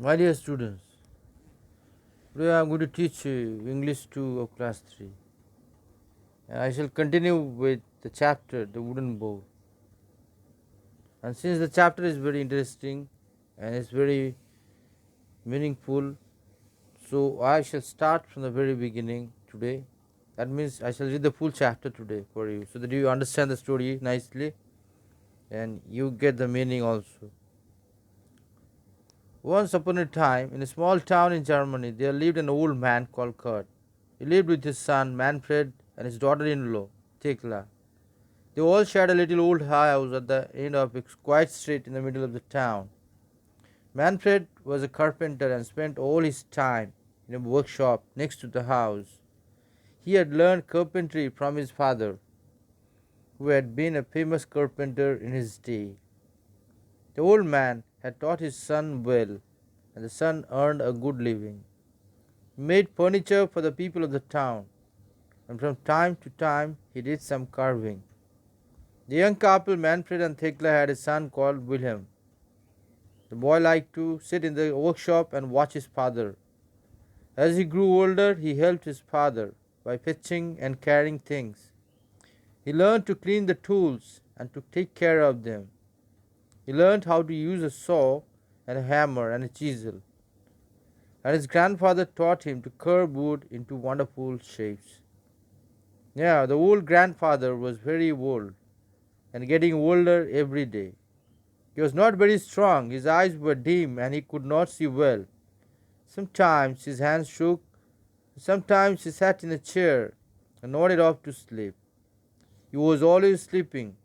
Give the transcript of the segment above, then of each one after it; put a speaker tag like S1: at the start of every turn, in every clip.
S1: My dear students, today I am going to teach English 2 of class 3. And I shall continue with the chapter The Wooden Bowl. And since the chapter is very interesting and is very meaningful, so I shall start from the very beginning today. That means I shall read the full chapter today for you so that you understand the story nicely and you get the meaning also. Once upon a time, in a small town in Germany, there lived an old man called Kurt. He lived with his son Manfred and his daughter-in-law, Thekla. They all shared a little old house at the end of a quiet street in the middle of the town. Manfred was a carpenter and spent all his time in a workshop next to the house. He had learned carpentry from his father, who had been a famous carpenter in his day. The old man had taught his son well, and the son earned a good living. He made furniture for the people of the town, and from time to time he did some carving. The young couple Manfred and Thekla had a son called Wilhelm. The boy liked to sit in the workshop and watch his father. As he grew older, he helped his father by fetching and carrying things. He learned to clean the tools and to take care of them. He learned how to use a saw and a hammer and a chisel. And his grandfather taught him to carve wood into wonderful shapes. Now, the old grandfather was very old and getting older every day. He was not very strong, his eyes were dim, and he could not see well. Sometimes his hands shook, sometimes he sat in a chair and nodded off to sleep. He was always sleeping.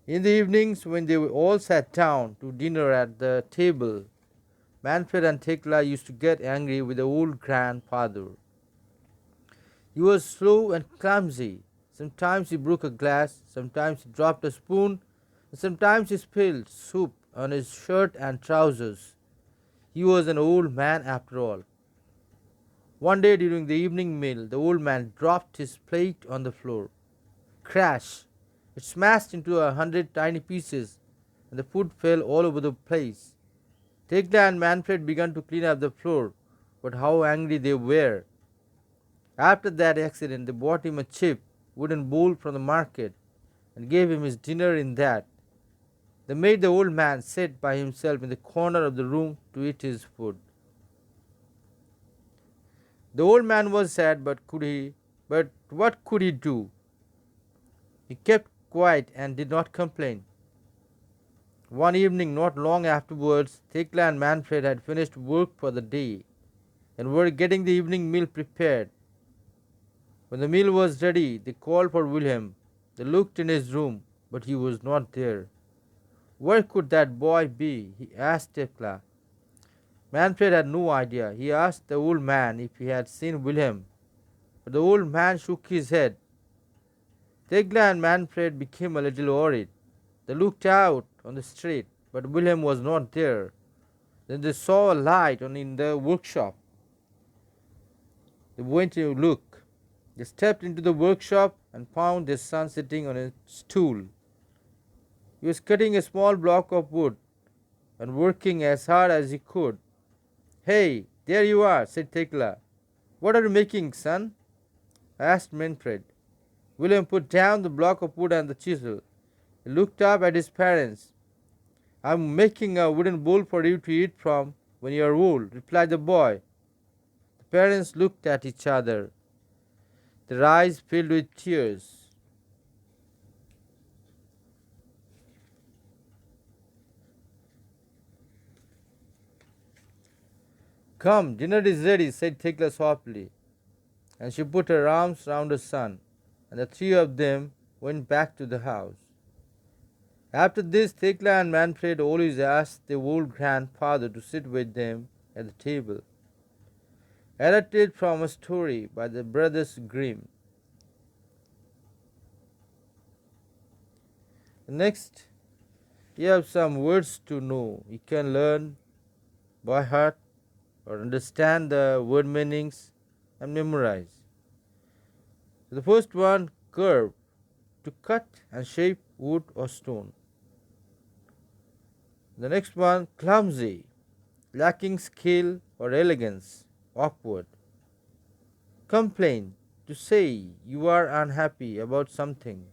S1: In the evenings, when they all sat down to dinner at the table, Manfred and Thekla used to get angry with the old grandfather. He was slow and clumsy. Sometimes he broke a glass, sometimes he dropped a spoon, and sometimes he spilled soup on his shirt and trousers. He was an old man after all. One day during the evening meal, the old man dropped his plate on the floor. Crash! It smashed into 100 tiny pieces, and the food fell all over the place. Thekla and Manfred began to clean up the floor, but how angry they were! After that accident, they bought him a cheap wooden bowl from the market and gave him his dinner in that. They made the old man sit by himself in the corner of the room to eat his food. The old man was sad, but what could he do? He kept quiet and did not complain. One evening, not long afterwards, Thekla and Manfred had finished work for the day and were getting the evening meal prepared. When the meal was ready, they called for Wilhelm. They looked in his room, but he was not there. Where could that boy be? He asked Thekla. Manfred had no idea. He asked the old man if he had seen Wilhelm, but the old man shook his head. Thekla and Manfred became a little worried. They looked out on the street, but Wilhelm was not there. Then they saw a light on in the workshop. They went to look. They stepped into the workshop and found their son sitting on a stool. He was cutting a small block of wood and working as hard as he could. Hey, there you are, said Thekla. What are you making, son? Asked Manfred. William put down the block of wood and the chisel. He looked up at his parents. I'm making a wooden bowl for you to eat from when you are old, replied the boy. The parents looked at each other. Their eyes filled with tears. Come, dinner is ready, said Thekla softly, and she put her arms round her son, and the three of them went back to the house. After this, Thekla and Manfred always asked their old grandfather to sit with them at the table. Adapted from a story by the brothers Grimm. Next, you have some words to know. You can learn by heart or understand the word meanings and memorize. The first one, curve, to cut and shape wood or stone. The next one, clumsy, lacking skill or elegance, awkward. Complain, to say you are unhappy about something.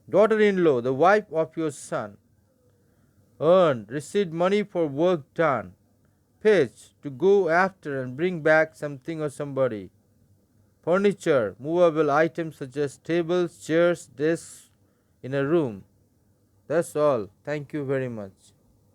S1: Daughter in law, the wife of your son, earned, received money for work done. Fetch, to go after and bring back something or somebody. Furniture, movable items such as tables, chairs, desks in a room. That's all. Thank you very much.